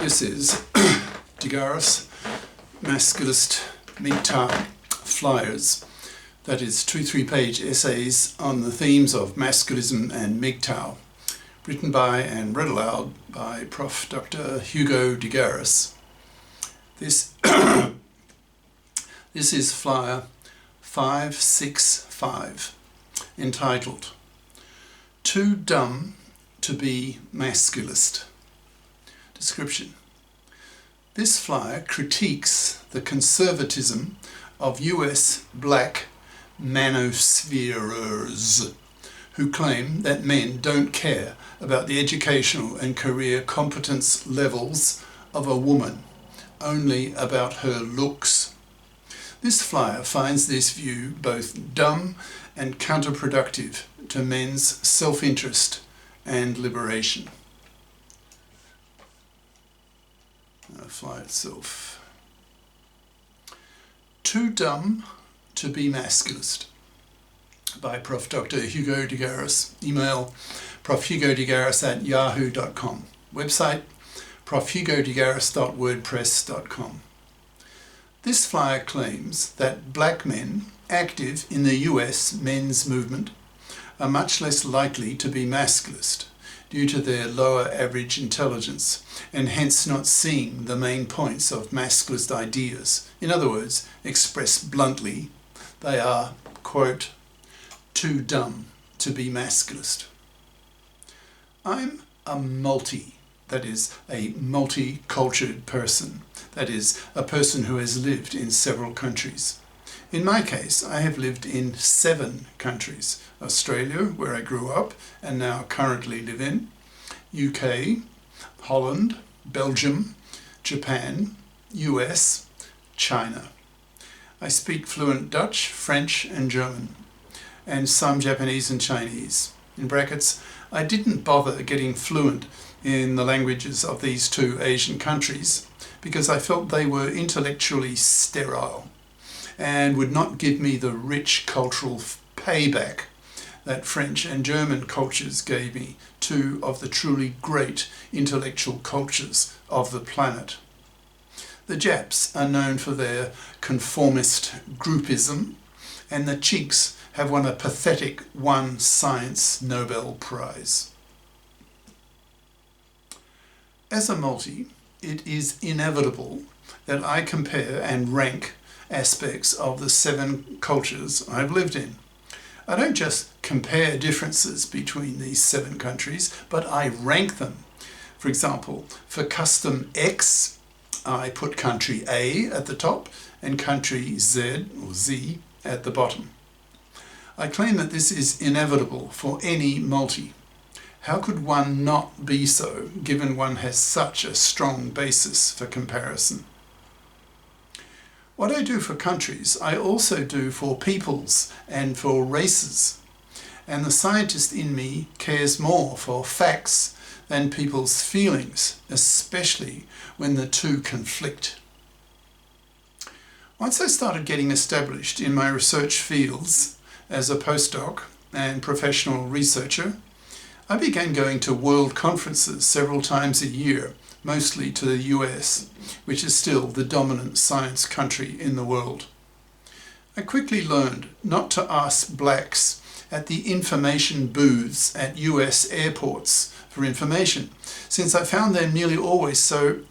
This is Garis Masculist MGTOW flyers. That is 2 3-page essays on the themes of masculism and MGTOW, written by and read aloud by Prof. Dr. Hugo de Garis. This is flyer 565, entitled "Too Dumb to be Masculist." Description: this flyer critiques the conservatism of US black manospherers who claim that men don't care about the educational and career competence levels of a woman, only about her looks. This flyer finds this view both dumb and counterproductive to men's self-interest and liberation. Flyer itself. Too Dumb to be Masculist, by Prof. Dr. Hugo de Garis. Email profhugodegaris@yahoo.com. Website profhugodegaris.wordpress.com. This flyer claims that black men active in the US men's movement are much less likely to be masculist due to their lower average intelligence, and hence not seeing the main points of masculist ideas. In other words, expressed bluntly, they are, quote, too dumb to be masculist. I'm a that is, a multicultural person, that is, a person who has lived in several countries. In my case, I have lived in 7 countries: Australia, where I grew up and now currently live in, UK, Holland, Belgium, Japan, US, China. I speak fluent Dutch, French and German, and some Japanese and Chinese. In brackets, I didn't bother getting fluent in the languages of these 2 Asian countries because I felt they were intellectually sterile and would not give me the rich cultural payback that French and German cultures gave me, 2 of the truly great intellectual cultures of the planet. The Japs are known for their conformist groupism, and the Chinks have won a pathetic science Nobel Prize. As a multi, it is inevitable that I compare and rank aspects of the 7 cultures I've lived in. I don't just compare differences between these 7 countries, but I rank them. For example, for custom X, I put country A at the top and country Z or Z at the bottom. I claim that this is inevitable for any multi. How could one not be so, given one has such a strong basis for comparison? What I do for countries, I also do for peoples and for races. And the scientist in me cares more for facts than people's feelings, especially when the 2 conflict. Once I started getting established in my research fields as a postdoc and professional researcher, I began going to world conferences several times a year, mostly to the US, which is still the dominant science country in the world. I quickly learned not to ask blacks at the information booths at US airports for information, since I found them nearly always to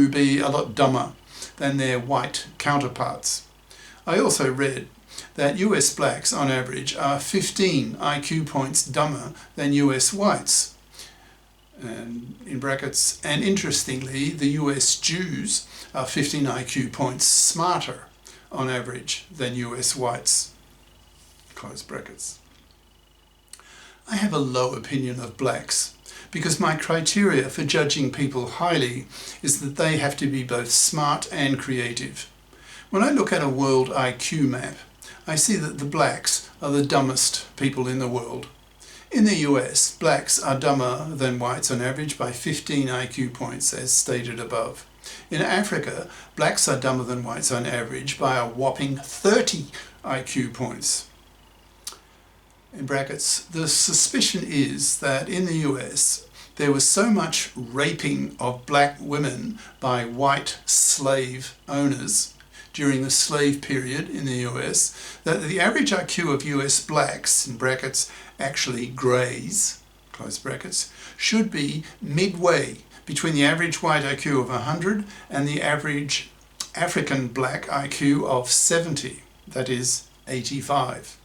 be a lot dumber than their white counterparts. I also read that US blacks on average are 15 IQ points dumber than US whites. And in brackets, and interestingly, the US Jews are 15 IQ points smarter on average than US whites. Close brackets. I have a low opinion of blacks because my criteria for judging people highly is that they have to be both smart and creative. When I look at a world IQ map, I see that the blacks are the dumbest people in the world. In the US, blacks are dumber than whites on average by 15 IQ points, as stated above. In Africa, blacks are dumber than whites on average by a whopping 30 IQ points. In brackets, the suspicion is that in the US, there was so much raping of black women by white slave owners during the slave period in the US that the average IQ of US blacks, in brackets, actually greys, close brackets, should be midway between the average white IQ of 100 and the average African black IQ of 70, that is 85,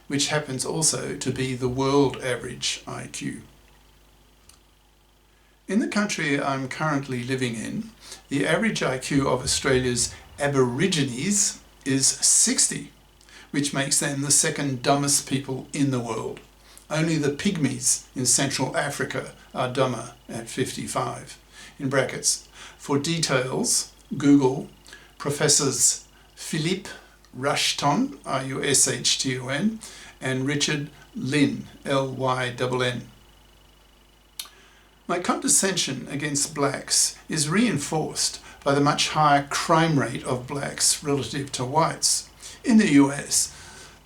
which happens also to be the world average IQ. In the country I'm currently living in, the average IQ of Australia's Aborigines is 60, which makes them the second dumbest people in the world. Only the Pygmies in Central Africa are dumber at 55. In brackets, for details, Google Professors Philippe Rushton, R-U-S-H-T-O-N, and Richard Lynn, L-Y-N-N. My condescension against blacks is reinforced by the much higher crime rate of blacks relative to whites. In the US,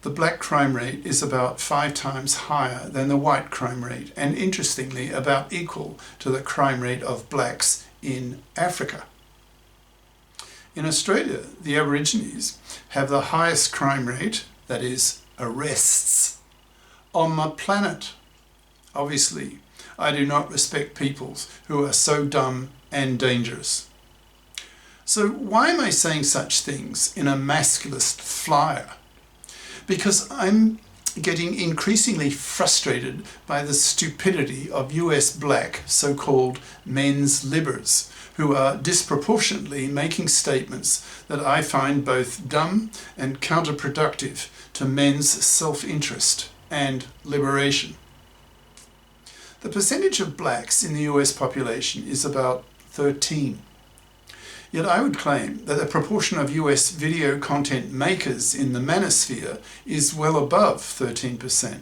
the black crime rate is about 5 times higher than the white crime rate, and interestingly about equal to the crime rate of blacks in Africa. In Australia, the Aborigines have the highest crime rate, that is, arrests, on the planet. Obviously, I do not respect peoples who are so dumb and dangerous. So why am I saying such things in a masculist flyer? Because I'm getting increasingly frustrated by the stupidity of US black so-called men's libbers, who are disproportionately making statements that I find both dumb and counterproductive to men's self-interest and liberation. The percentage of blacks in the US population is about 13. Yet I would claim that the proportion of US video content makers in the manosphere is well above 13%.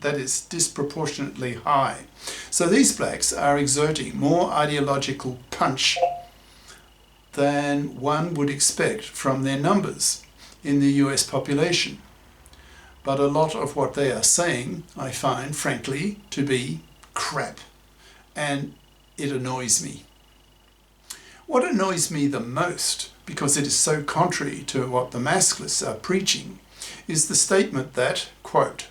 That is disproportionately high. So these blacks are exerting more ideological punch than one would expect from their numbers in the US population. But a lot of what they are saying, I find, frankly, to be crap. And it annoys me. What annoys me the most, because it is so contrary to what the Masculists are preaching, is the statement that, quote,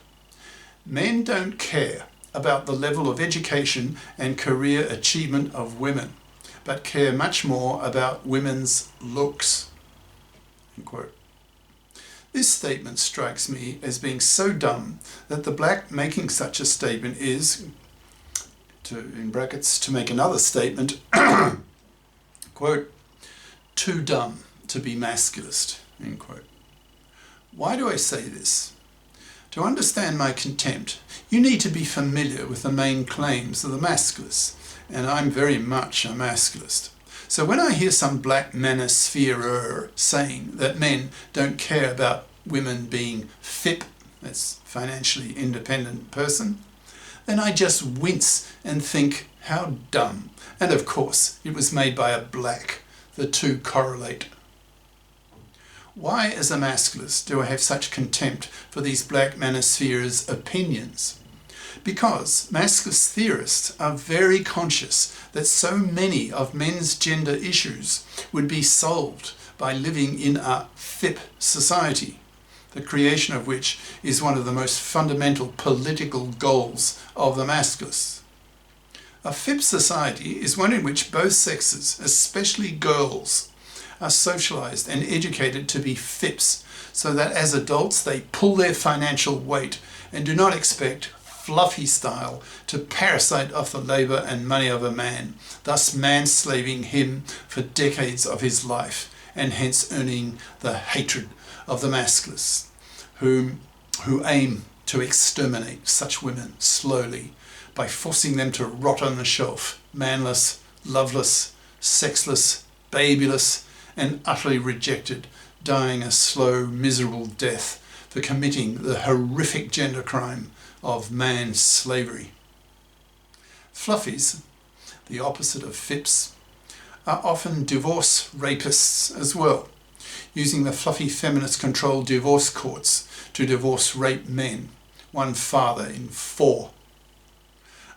men don't care about the level of education and career achievement of women, but care much more about women's looks, end quote. This statement strikes me as being so dumb that the black making such a statement is, in brackets, to make another statement, quote, too dumb to be masculist, end quote. Why do I say this? To understand my contempt, you need to be familiar with the main claims of the Masculists, and I'm very much a Masculist. So when I hear some black manospherer saying that men don't care about women being FIP, that's financially independent person, then I just wince and think, how dumb. And of course, it was made by a black. The two correlate. Why, as a masculist, do I have such contempt for these black manospherers' opinions? Because masculist theorists are very conscious that so many of men's gender issues would be solved by living in a FIP society, the creation of which is one of the most fundamental political goals of the masculists. A FIP society is one in which both sexes, especially girls, are socialized and educated to be FIPs, so that as adults they pull their financial weight and do not expect, fluffy style, to parasite off the labor and money of a man, thus manslaving him for decades of his life, and hence earning the hatred of the masculists, who aim to exterminate such women slowly by forcing them to rot on the shelf, manless, loveless, sexless, babyless, and utterly rejected, dying a slow, miserable death for committing the horrific gender crime of man slavery. Fluffies, the opposite of FIPs, are often divorce rapists as well, using the fluffy feminist-controlled divorce courts to divorce rape men, one father in 4.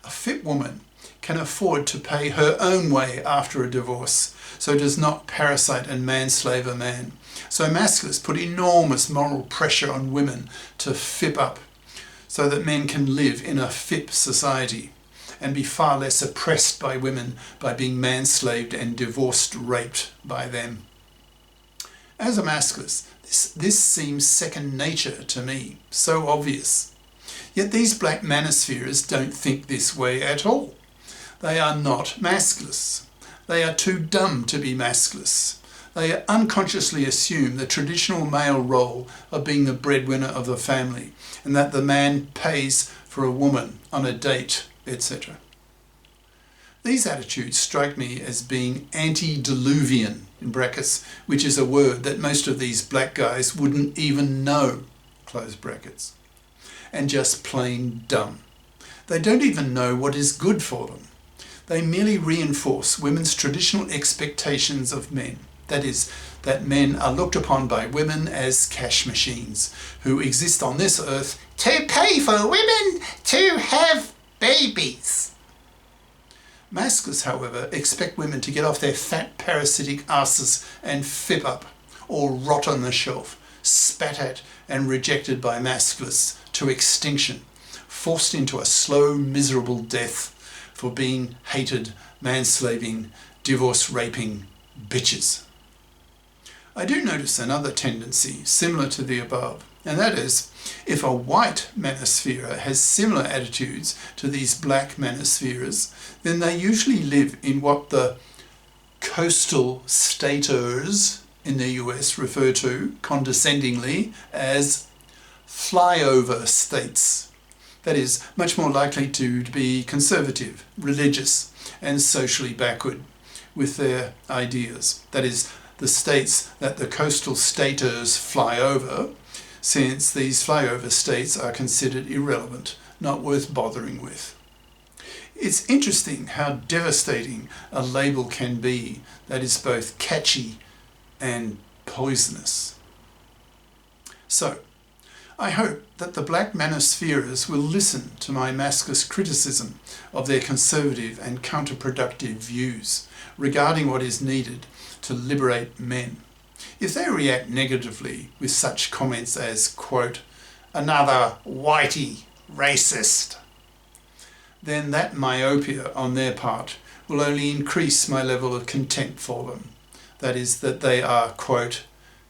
A fit woman can afford to pay her own way after a divorce, so does not parasite and manslave a man. So masculists put enormous moral pressure on women to fip up, so that men can live in a fip society and be far less oppressed by women by being manslaved and divorced, raped by them. As a masculist, this seems second nature to me, so obvious. Yet these black manospherers don't think this way at all. They are not masculists. They are too dumb to be masculists. They unconsciously assume the traditional male role of being the breadwinner of the family, and that the man pays for a woman on a date, etc. These attitudes strike me as being antediluvian, in brackets, which is a word that most of these black guys wouldn't even know, close brackets, and just plain dumb. They don't even know what is good for them. They merely reinforce women's traditional expectations of men. That is, that men are looked upon by women as cash machines who exist on this earth to pay for women to have babies. Masculists, however, expect women to get off their fat parasitic asses and fip up, or rot on the shelf, spat at and rejected by masculists to extinction, forced into a slow, miserable death for being hated, manslaving, divorce-raping bitches. I do notice another tendency similar to the above, and that is, if a white manosphere has similar attitudes to these black manospheres, then they usually live in what the coastal staters in the US refer to condescendingly as flyover states. That is, much more likely to be conservative, religious, and socially backward with their ideas. That is, the states that the coastal staters fly over, since these flyover states are considered irrelevant, not worth bothering with. It's interesting how devastating a label can be that is both catchy and poisonous. So, I hope that the black manospherers will listen to my masculist criticism of their conservative and counterproductive views regarding what is needed to liberate men. If they react negatively with such comments as, quote, "another whitey racist," then that myopia on their part will only increase my level of contempt for them. That is, that they are, quote,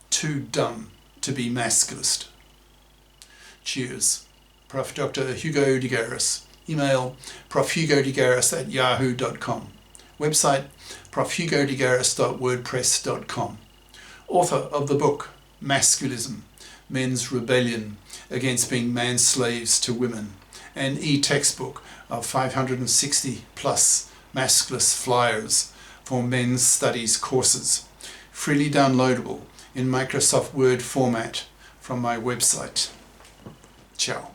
too dumb to be masculist. Cheers. Prof. Dr. Hugo de Garis. Email profhugodegaris@yahoo.com. Website profhugodegaris.wordpress.com. Author of the book Masculism, Men's Rebellion Against Being Man-Slaves to Women, an e-textbook of 560 plus masculist flyers for men's studies courses, freely downloadable in Microsoft Word format from my website. Ciao.